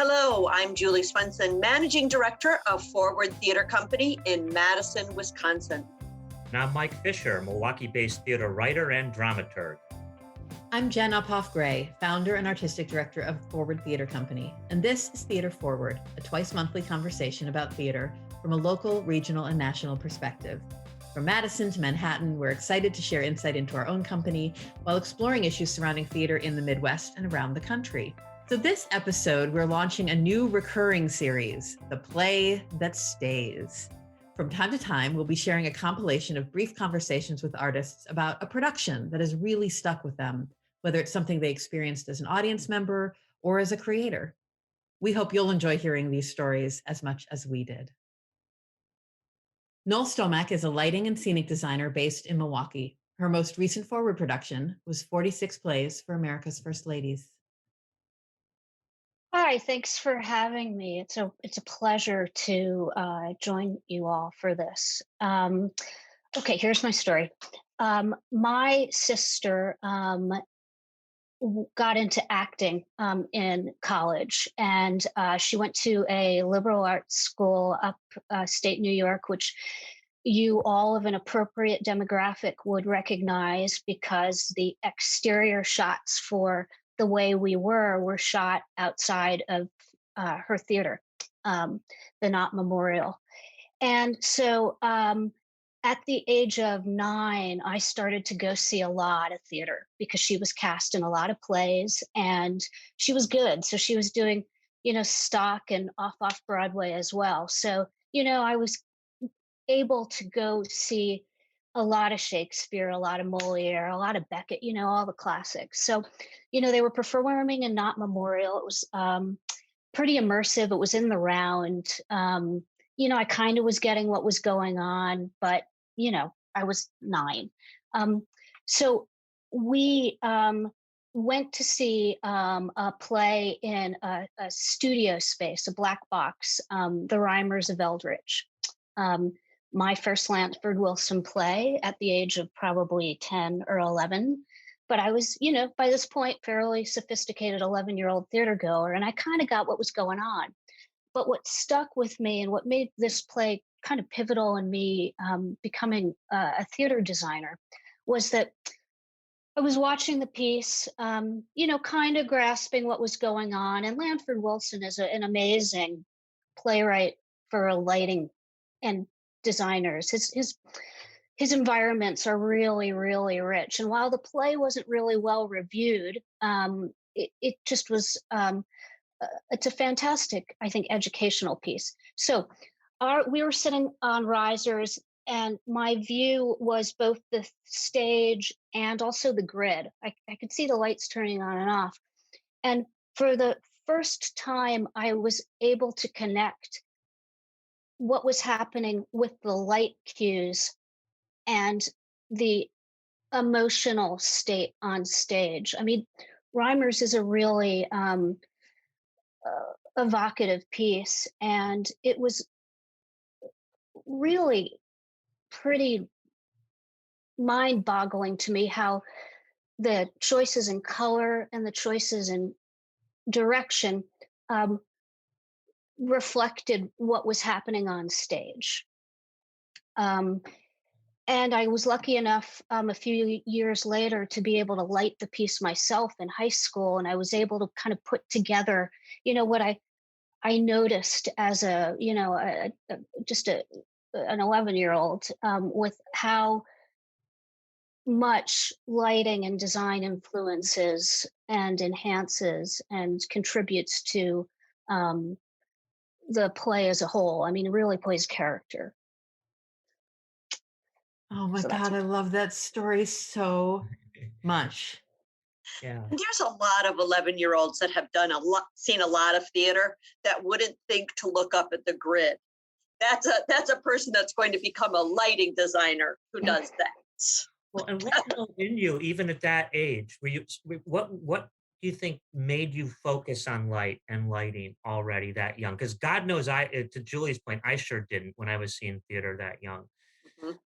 Hello, I'm Julie Swenson, Managing Director of Forward Theater Company in Madison, Wisconsin. And I'm Mike Fisher, Milwaukee-based theater writer and dramaturg. I'm Jen Uphoff-Gray, founder and artistic director of Forward Theater Company, and this is Theater Forward, a twice-monthly conversation about theater from a local, regional, and national perspective. From Madison to Manhattan, we're excited to share insight into our own company while exploring issues surrounding theater in the Midwest and around the country. So this episode, we're launching a new recurring series, The Play That Stays. From time to time, we'll be sharing a compilation of brief conversations with artists about a production that has really stuck with them, whether it's something they experienced as an audience member or as a creator. We hope you'll enjoy hearing these stories as much as we did. Noele Stollmack is a lighting and scenic designer based in Milwaukee. Her most recent Forward production was 46 Plays for America's First Ladies. Hi, thanks for having me. It's a pleasure to join you all for this. Okay, here's my story. My sister got into acting in college, and she went to a liberal arts school upstate New York, which you all of an appropriate demographic would recognize because the exterior shots for the way we were shot outside of her theater, the Knott Memorial. And so at the age of 9, I started to go see a lot of theater because she was cast in a lot of plays and she was good. So she was doing, stock and off Broadway as well. So, I was able to go see a lot of Shakespeare, a lot of Moliere, a lot of Beckett, all the classics. So, they were performing in Knott Memorial. It was pretty immersive. It was in the round. I kind of was getting what was going on, but, I was 9. So we went to see a play in a studio space, a black box, The Rhymers of Eldritch. My first Lanford Wilson play at the age of probably 10 or 11. But I was, by this point, fairly sophisticated 11-year-old theater goer, and I kind of got what was going on. But what stuck with me and what made this play kind of pivotal in me becoming a theater designer was that I was watching the piece, kind of grasping what was going on. And Lanford Wilson is an amazing playwright for lighting and designers. His environments are really, really rich. And while the play wasn't really well reviewed, it just was, it's a fantastic, I think, educational piece. So we were sitting on risers and my view was both the stage and also the grid. I could see the lights turning on and off. And for the first time, I was able to connect what was happening with the light cues and the emotional state on stage. I mean, Rhymers is a really evocative piece, and it was really pretty mind-boggling to me how the choices in color and the choices in direction reflected what was happening on stage. And I was lucky enough a few years later to be able to light the piece myself in high school. And I was able to kind of put together, what I noticed as an 11-year-old with how much lighting and design influences and enhances and contributes to the play as a whole. I mean, it really plays character. Oh my God, I love that story so much. Yeah. And there's a lot of 11-year-olds that have seen a lot of theater that wouldn't think to look up at the grid. That's a person that's going to become a lighting designer who does that. Well, and what drove in you, even at that age? What do you think made you focus on light and lighting already that young? Because God knows, to Julie's point, I sure didn't when I was seeing theater that young. Mm-hmm.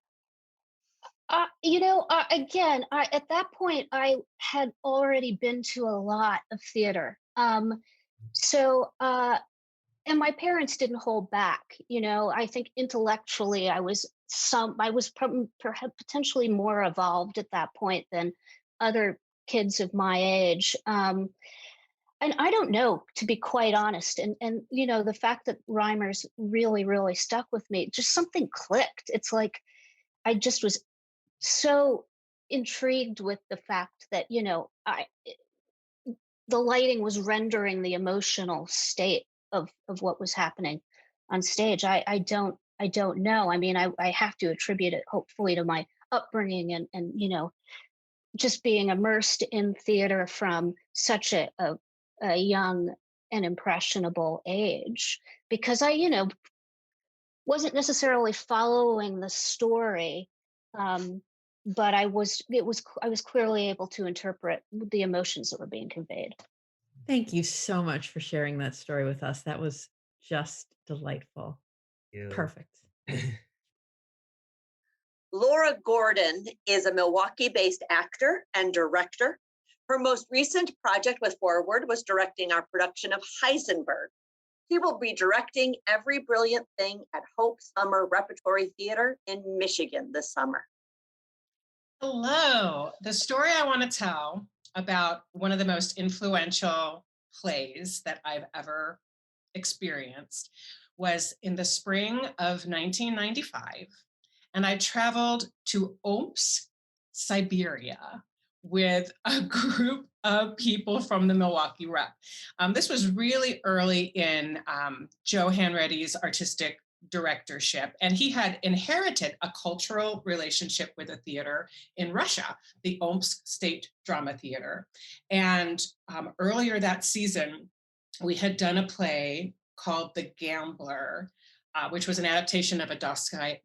Again, at that point, I had already been to a lot of theater. So, and my parents didn't hold back. I think intellectually I was potentially more evolved at that point than other kids of my age. And I don't know, to be quite honest. And the fact that Reimers really, really stuck with me, just something clicked. It's like I just was so intrigued with the fact that, the lighting was rendering the emotional state of what was happening on stage. I don't know. I mean, I have to attribute it hopefully to my upbringing and just being immersed in theater from such a young and impressionable age, because I wasn't necessarily following the story, but I was clearly able to interpret the emotions that were being conveyed. Thank you so much for sharing that story with us. That was just delightful. You. Perfect. Laura Gordon is a Milwaukee-based actor and director. Her most recent project with Forward was directing our production of Heisenberg. She will be directing Every Brilliant Thing at Hope Summer Repertory Theater in Michigan this summer. Hello. The story I want to tell about one of the most influential plays that I've ever experienced was in the spring of 1995. And I traveled to Omsk, Siberia, with a group of people from the Milwaukee Rep. This was really early in Joe Hanretty's artistic directorship, and he had inherited a cultural relationship with a theater in Russia, the Omsk State Drama Theater. And earlier that season, we had done a play called The Gambler, which was an adaptation of a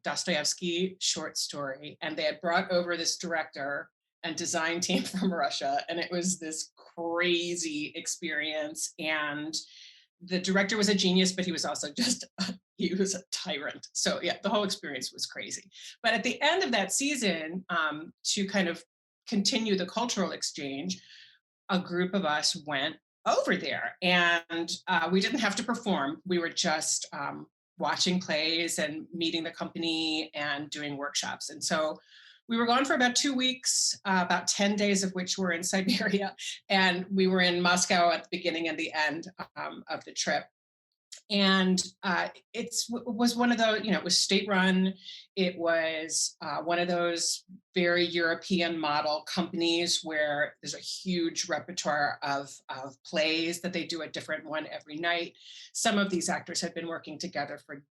Dostoevsky short story. And they had brought over this director and design team from Russia, and it was this crazy experience. And the director was a genius, but he was also he was a tyrant. So yeah, the whole experience was crazy. But at the end of that season, to kind of continue the cultural exchange, a group of us went over there, and we didn't have to perform. We were just watching plays and meeting the company and doing workshops. And so we were gone for about 2 weeks, about 10 days of which were in Siberia. And we were in Moscow at the beginning and the end of the trip. And it was one of those, it was state run. It was one of those very European model companies where there's a huge repertoire of plays that they do a different one every night. Some of these actors had been working together for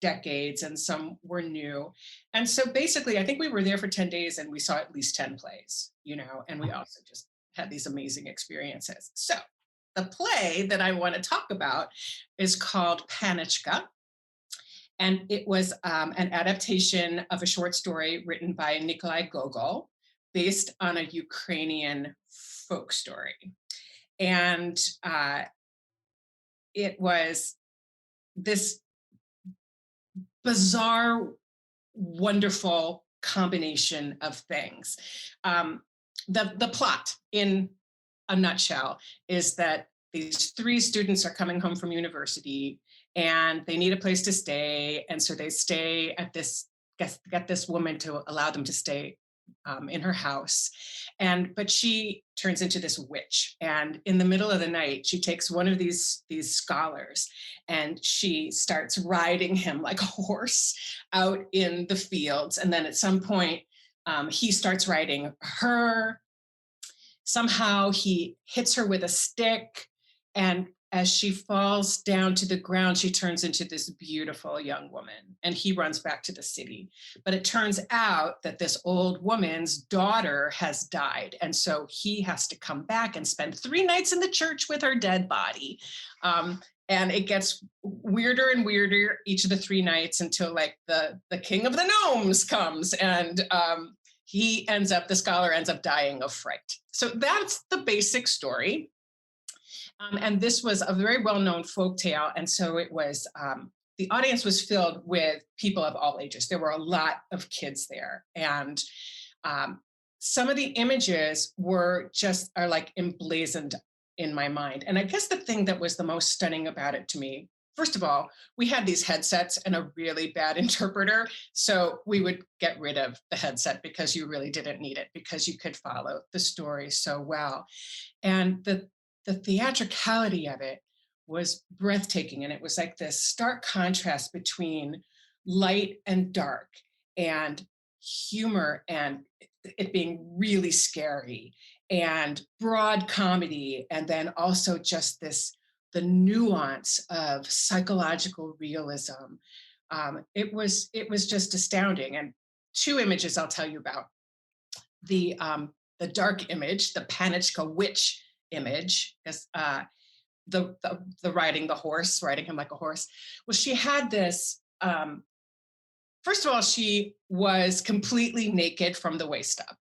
decades and some were new. And so basically, I think we were there for 10 days and we saw at least 10 plays, and we also just had these amazing experiences. So the play that I want to talk about is called Panichka. And it was an adaptation of a short story written by Nikolai Gogol, based on a Ukrainian folk story. And it was this bizarre, wonderful combination of things. The plot, in a nutshell, is that these 3 students are coming home from university and they need a place to stay. And so they stay at get this woman to allow them to stay in her house. But she turns into this witch. And in the middle of the night, she takes one of these scholars and she starts riding him like a horse out in the fields. And then at some point, he starts riding her. Somehow he hits her with a stick, and as she falls down to the ground, she turns into this beautiful young woman, and he runs back to the city. But it turns out that this old woman's daughter has died, and so he has to come back and spend 3 nights in the church with her dead body. And it gets weirder and weirder each of the 3 nights until like the king of the gnomes comes, and the scholar ends up dying of fright. So that's the basic story. And this was a very well-known folk tale. And so it was, the audience was filled with people of all ages. There were a lot of kids there. And some of the images are like emblazoned in my mind. And I guess the thing that was the most stunning about it to me, first of all, we had these headsets and a really bad interpreter. So we would get rid of the headset because you really didn't need it, because you could follow the story so well. And the theatricality of it was breathtaking. And it was like this stark contrast between light and dark, and humor and it being really scary, and broad comedy, and then also just the nuance of psychological realism. It was just astounding. And two images I'll tell you about. The dark image, the Panichka witch image, is the riding the horse, riding him like a horse. Well, she had this. First of all, she was completely naked from the waist up,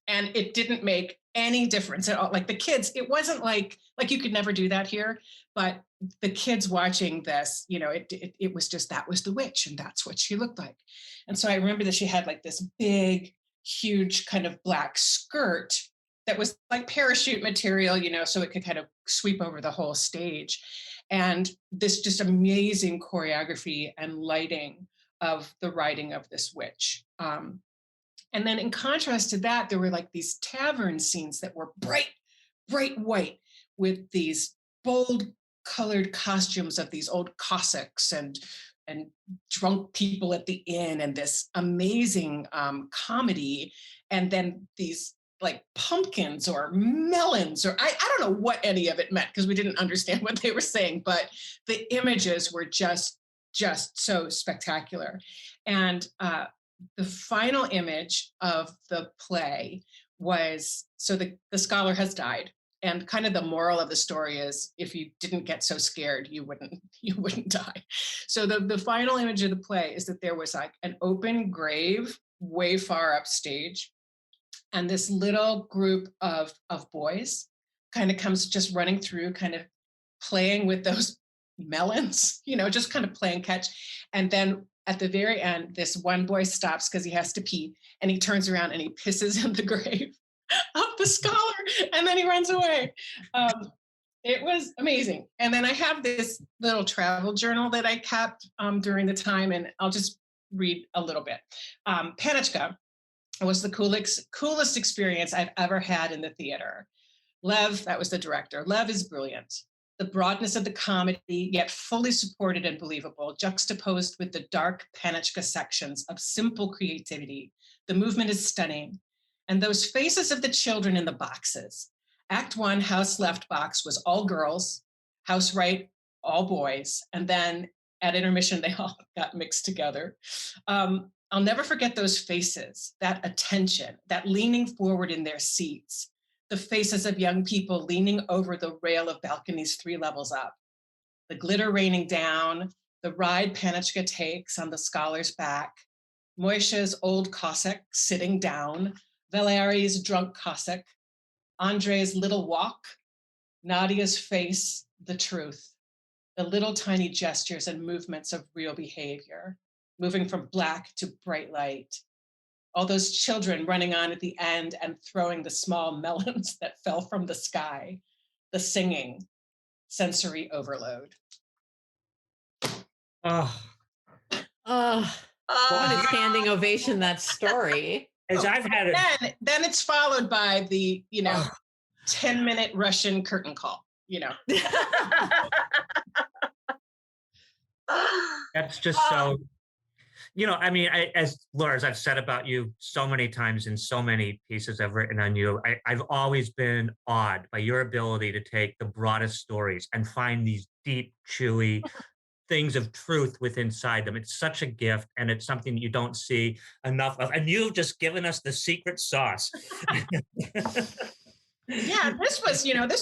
and it didn't make any difference at all. Like the kids, it wasn't like you could never do that here, but the kids watching this, it was just, that was the witch, and that's what she looked like. And so I remember that she had like this big, huge kind of black skirt that was like parachute material, so it could kind of sweep over the whole stage. And this just amazing choreography and lighting of the riding of this witch. And then in contrast to that, there were like these tavern scenes that were bright white, with these bold colored costumes of these old Cossacks and drunk people at the inn, and this amazing comedy. And then these like pumpkins or melons, or I don't know what any of it meant, because we didn't understand what they were saying, but the images were just so spectacular. And the final image of the play was, so the scholar has died, and kind of the moral of the story is, if you didn't get so scared, you wouldn't die. So the final image of the play is that there was like an open grave way far upstage, and this little group of boys kind of comes just running through, kind of playing with those melons, just kind of playing catch. And then at the very end, this one boy stops because he has to pee, and he turns around and he pisses in the grave of the scholar, and then he runs away. It was amazing. And then I have this little travel journal that I kept during the time, and I'll just read a little bit. Panichka was the coolest experience I've ever had in the theater. Lev, that was the director. Lev is brilliant. The broadness of the comedy, yet fully supported and believable, juxtaposed with the dark Panichka sections of simple creativity. The movement is stunning. And those faces of the children in the boxes. Act 1, house left box, was all girls. House right, all boys. And then at intermission, they all got mixed together. I'll never forget those faces, that attention, that leaning forward in their seats. The faces of young people leaning over the rail of balconies 3 levels up, the glitter raining down, the ride Panichka takes on the scholar's back, Moishe's old Cossack sitting down, Valeri's drunk Cossack, Andrei's little walk, Nadia's face, the truth, the little tiny gestures and movements of real behavior, moving from black to bright light. All those children running on at the end and throwing the small melons that fell from the sky, the singing, sensory overload. Oh, What a standing ovation, that story. as I've had it. Then it's followed by the, 10-minute Russian curtain call, That's just so, as Laura, as I've said about you so many times in so many pieces I've written on you, I've always been awed by your ability to take the broadest stories and find these deep, chewy things of truth within inside them. It's such a gift, and it's something that you don't see enough of. And you've just given us the secret sauce. Yeah, this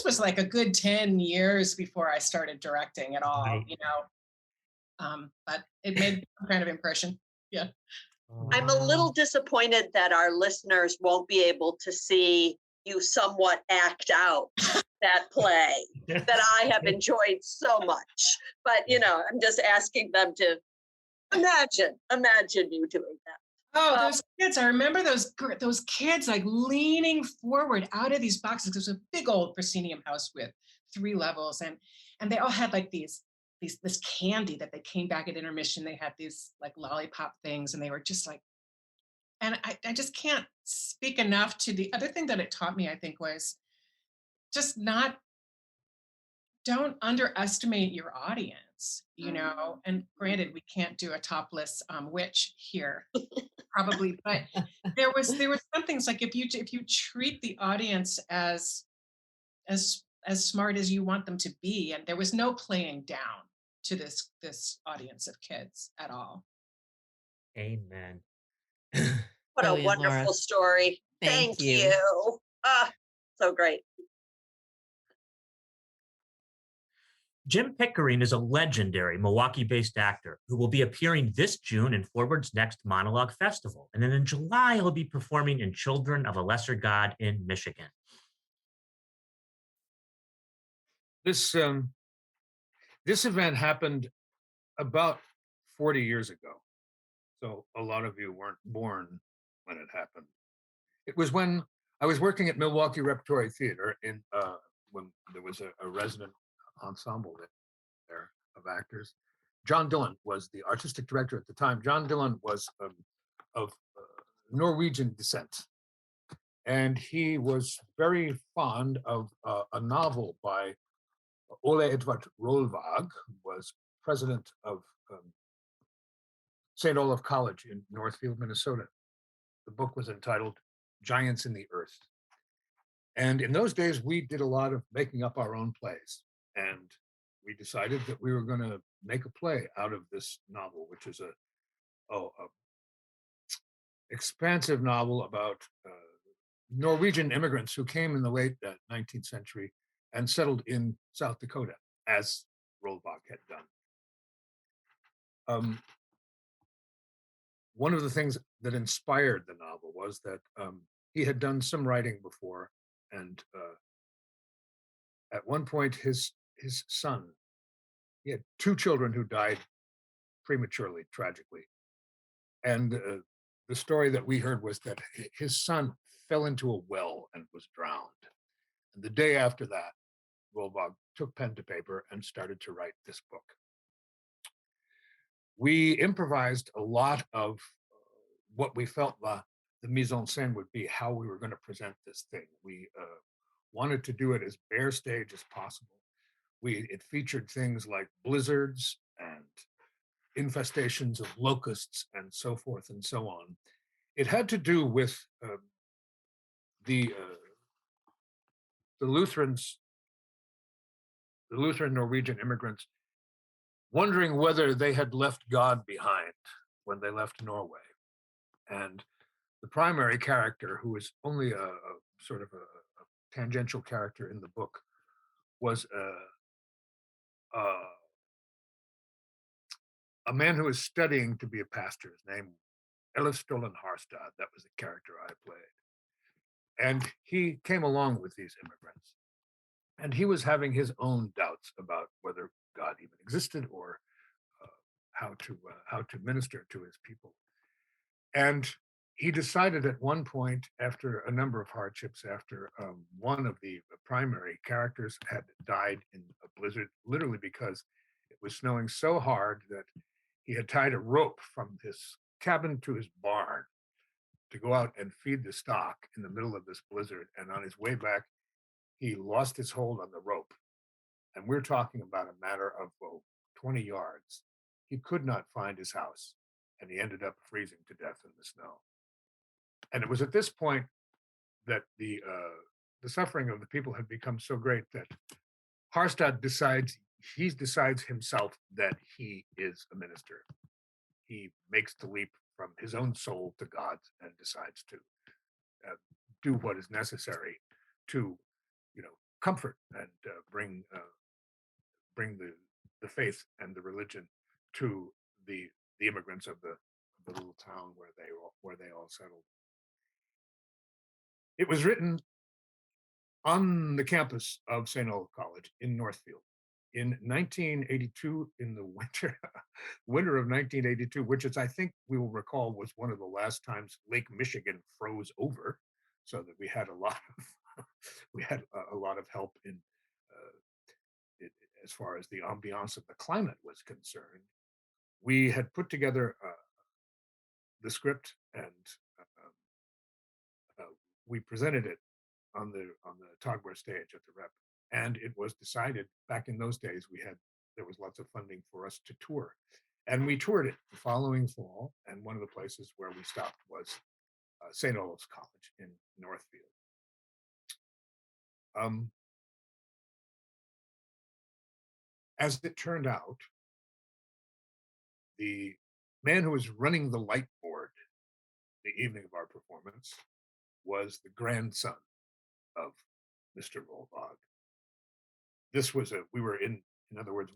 was like a good 10 years before I started directing at all, Right. But it made some kind of impression. Yeah. I'm a little disappointed that our listeners won't be able to see you somewhat act out that play that I have enjoyed so much. But, I'm just asking them to imagine you doing that. Oh, those kids. I remember those kids like leaning forward out of these boxes. It was a big old proscenium house with 3 levels, and they all had like this candy that they came back at intermission. They had these like lollipop things, and they were just like, and I just can't speak enough to the other thing that it taught me, I think, was just not don't underestimate your audience, you know. And granted, we can't do a topless witch here, probably, but there was some things like if you treat the audience as smart as you want them to be, and there was no playing down to this audience of kids at all. Amen. What a Brilliant, Laura. wonderful story. Thank Thank you. you. Ah, so great. Jim Pickering is a legendary Milwaukee-based actor who will be appearing this June in Forward's next Monologue Festival. And then in July, he'll be performing in Children of a Lesser God in Michigan. This event happened about 40 years ago. So a lot of you weren't born when it happened. It was when I was working at Milwaukee Repertory Theater when there was a resident ensemble there of actors. John Dillon was the artistic director at the time. John Dillon was of Norwegian descent, and he was very fond of a novel by Ole Edvard Rolvag, who was president of St. Olaf College in Northfield, Minnesota. The book was entitled Giants in the Earth. And in those days, we did a lot of making up our own plays. And we decided that we were going to make a play out of this novel, which is a expansive novel about Norwegian immigrants who came in the late 19th century and settled in South Dakota, as Rolvag had done. One of the things that inspired the novel was that he had done some writing before, and at one point his son, he had 2 children who died prematurely, tragically. And the story that we heard was that his son fell into a well and was drowned. And the day after that, Rolvag took pen to paper and started to write this book. We improvised a lot of what we felt the mise en scène would be, how we were going to present this thing. We wanted to do it as bare stage as possible. It featured things like blizzards and infestations of locusts and so forth and so on. It had to do with the Lutherans, the Lutheran Norwegian immigrants, wondering whether they had left God behind when they left Norway. And the primary character, who is only a sort of a tangential character in the book, was a man who was studying to be a pastor. His name, Noele Stollmack. That was the character I played. And he came along with these immigrants. And he was having his own doubts about whether God even existed, or how to minister to his people. And he decided at one point, after a number of hardships, after one of the primary characters had died in a blizzard, literally because it was snowing so hard that he had tied a rope from his cabin to his barn to go out and feed the stock in the middle of this blizzard. And on his way back, he lost his hold on the rope. And we're talking about a matter of 20 yards. He could not find his house, and he ended up freezing to death in the snow. And it was at this point that the suffering of the people had become so great that Harstad decides himself that he is a minister. He makes the leap from his own soul to God's and decides to do what is necessary to, comfort and bring the faith and the religion to the immigrants of the little town where they all settled. It was written on the campus of St. Olaf College in Northfield in 1982, in the winter of 1982, which is, I think we will recall, was one of the last times Lake Michigan froze over, so that we had a lot of help in as far as the ambiance of the climate was concerned, we had put together the script, and we presented it on the Togware stage at the Rep, and it was decided back in those days there was lots of funding for us to tour, and we toured it the following fall. And one of the places where we stopped was St. Olave's College in Northfield. As it turned out, the man who was running the light board the evening of our performance was the grandson of Mr. Rolvog. This was in other words,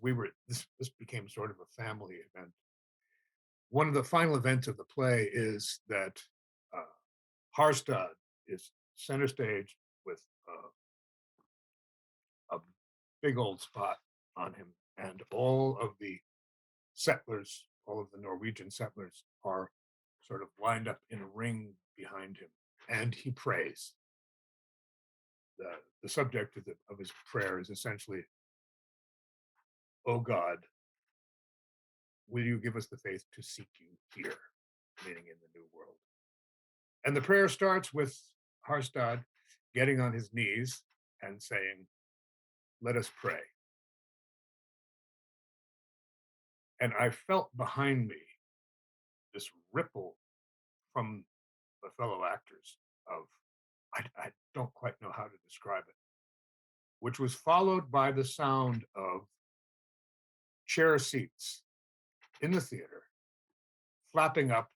this became sort of a family event. One of the final events of the play is that Harstad is center stage with a big old spot on him, and all of the settlers, all of the Norwegian settlers, are sort of lined up in a ring behind him, and he prays. The subject of his prayer is essentially, "Oh God, will you give us the faith to seek you here," meaning in the New World. And the prayer starts with Harstad getting on his knees and saying, "Let us pray." And I felt behind me this ripple from the fellow actors of, I don't quite know how to describe it, which was followed by the sound of chair seats in the theater flapping up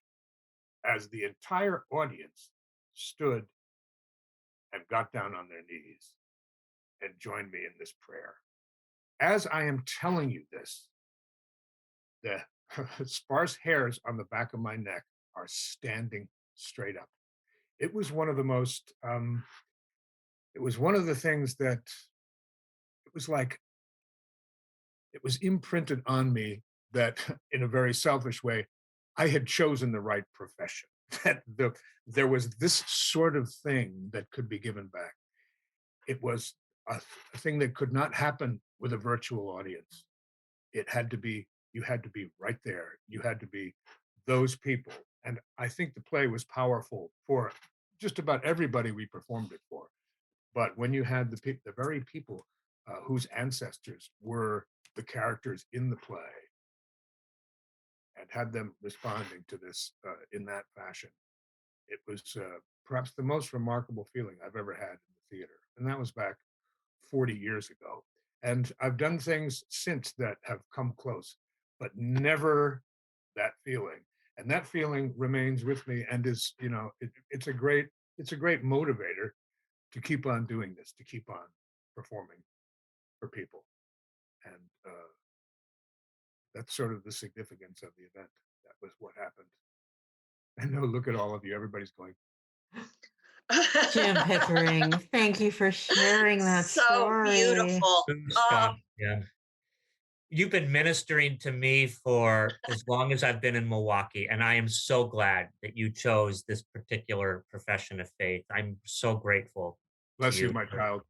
as the entire audience stood and got down on their knees and joined me in this prayer. As I am telling you this, the sparse hairs on the back of my neck are standing straight up. It was one of the most, it was one of the things that it was like, it was imprinted on me that in a very selfish way, I had chosen the right profession, that there was this sort of thing that could be given back. It was a thing that could not happen with a virtual audience. It had to be, you had to be right there. You had to be those people. And I think the play was powerful for just about everybody we performed it for. But when you had the very people whose ancestors were the characters in the play and had them responding to this in that fashion, it was perhaps the most remarkable feeling I've ever had in the theater. And that was back 40 years ago. And I've done things since that have come close, but never that feeling. And that feeling remains with me, and is, it's a great motivator to keep on doing this, to keep on performing for people. And that's sort of the significance of the event. That was what happened. I know, look at all of you, everybody's going. Jim Pickering, thank you for sharing that So story. beautiful. Yeah. You've been ministering to me for as long as I've been in Milwaukee, and I am so glad that you chose this particular profession of faith. I'm so grateful. Bless you, my child.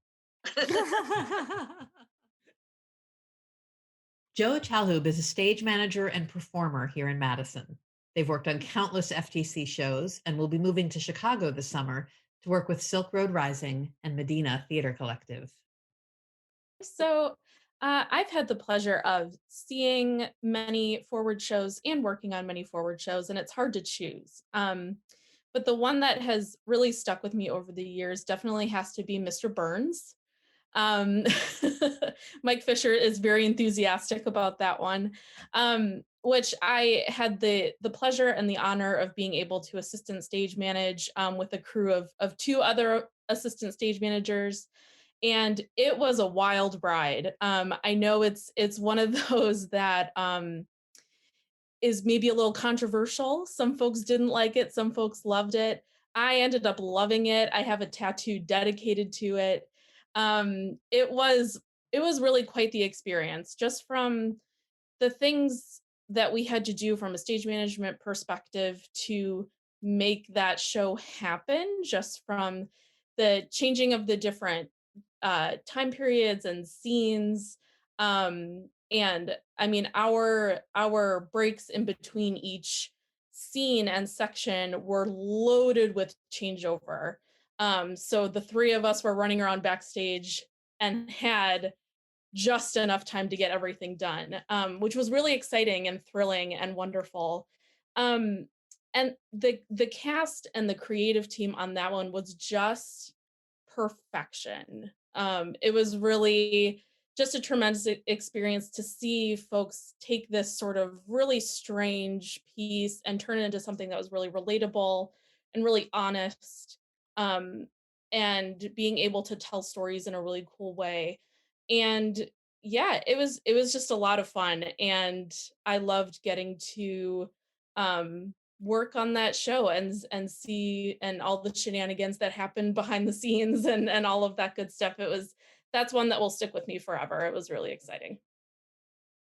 Jo Chalhoub is a stage manager and performer here in Madison. They've worked on countless FTC shows and will be moving to Chicago this summer to work with Silk Road Rising and Medina Theater Collective. So I've had the pleasure of seeing many forward shows and working on many forward shows, and it's hard to choose. But the one that has really stuck with me over the years definitely has to be Mr. Burns. Mike Fisher is very enthusiastic about that one, which I had the pleasure and the honor of being able to assistant stage manage with a crew of two other assistant stage managers. And it was a wild ride. I know it's one of those that is maybe a little controversial. Some folks didn't like it, some folks loved it. I ended up loving it. I have a tattoo dedicated to it. It was really quite the experience, just from the things that we had to do from a stage management perspective to make that show happen, just from the changing of the different time periods and scenes, And I mean, our breaks in between each scene and section were loaded with changeover. So the three of us were running around backstage and had just enough time to get everything done, which was really exciting and thrilling and wonderful. And the cast and the creative team on that one was just perfection. It was really just a tremendous experience to see folks take this sort of really strange piece and turn it into something that was really relatable and really honest, um, and being able to tell stories in a really cool way. And yeah, it was just a lot of fun, and I loved getting to work on that show and see and all the shenanigans that happened behind the scenes and all of that good stuff. That's one that will stick with me forever. It was really exciting.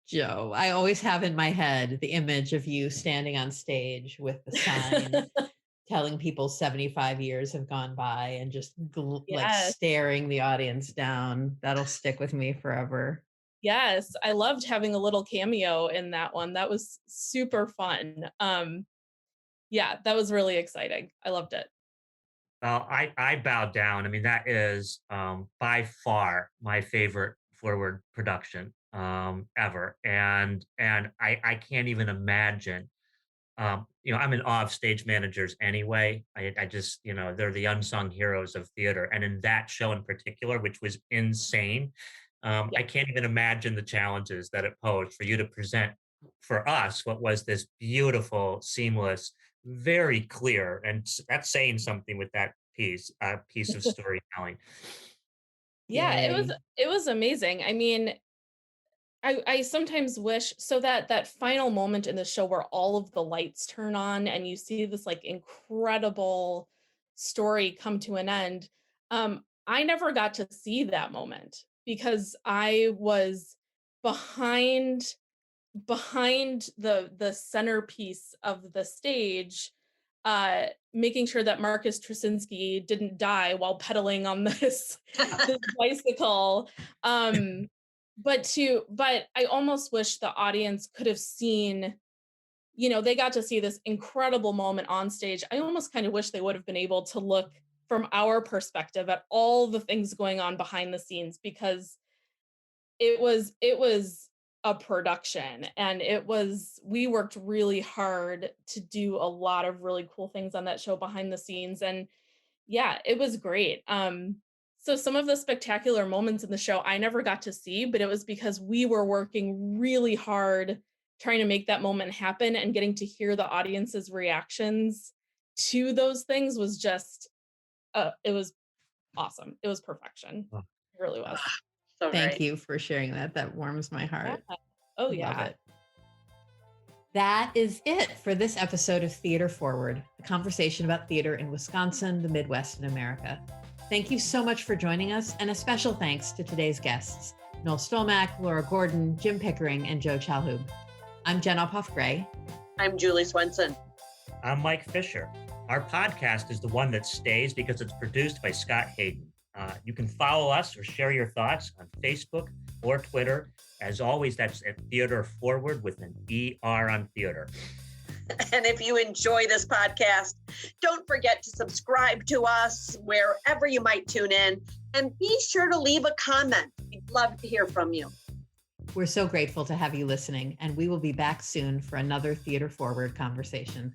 Jo, I always have in my head the image of you standing on stage with the sign telling people 75 years have gone by and just like Yes. staring the audience down. That'll stick with me forever. Yes, I loved having a little cameo in that one. That was super fun. Yeah, that was really exciting. I loved it. Well, I bowed down. I mean, that is by far my favorite forward production ever, and I can't even imagine. I'm in awe of stage managers anyway. I just, they're the unsung heroes of theater, and in that show in particular, which was insane. I can't even imagine the challenges that it posed for you to present for us what was this beautiful, seamless, very clear, and that's saying something with that piece of storytelling. Yeah, Yay. it was amazing. I mean, I sometimes wish so that that final moment in the show where all of the lights turn on and you see this like incredible story come to an end. I never got to see that moment because I was behind the centerpiece of the stage, making sure that Marcus Trasinski didn't die while pedaling on this bicycle. But I almost wish the audience could have seen, they got to see this incredible moment on stage. I almost kind of wish they would have been able to look from our perspective at all the things going on behind the scenes, because it was a production, and we worked really hard to do a lot of really cool things on that show behind the scenes. And yeah, it was great. So some of the spectacular moments in the show I never got to see, but it was because we were working really hard trying to make that moment happen, and getting to hear the audience's reactions to those things was just it was awesome. It was perfection. Oh. It really was. So Thank great. you for sharing that. That warms my heart. Yeah. Oh Love yeah. it. That is it for this episode of Theater Forward, a conversation about theater in Wisconsin, the Midwest, and America. Thank you so much for joining us, and a special thanks to today's guests, Noele Stollmack, Laura Gordon, Jim Pickering, and Jo Chalhoub. I'm Jen Uphoff-Gray. I'm Julie Swenson. I'm Mike Fisher. Our podcast is the one that stays because it's produced by Scott Hayden. You can follow us or share your thoughts on Facebook or Twitter. As always, that's at Theater Forward with an ER on theater. And if you enjoy this podcast, don't forget to subscribe to us wherever you might tune in, and be sure to leave a comment. We'd love to hear from you. We're so grateful to have you listening, and we will be back soon for another Theater Forward conversation.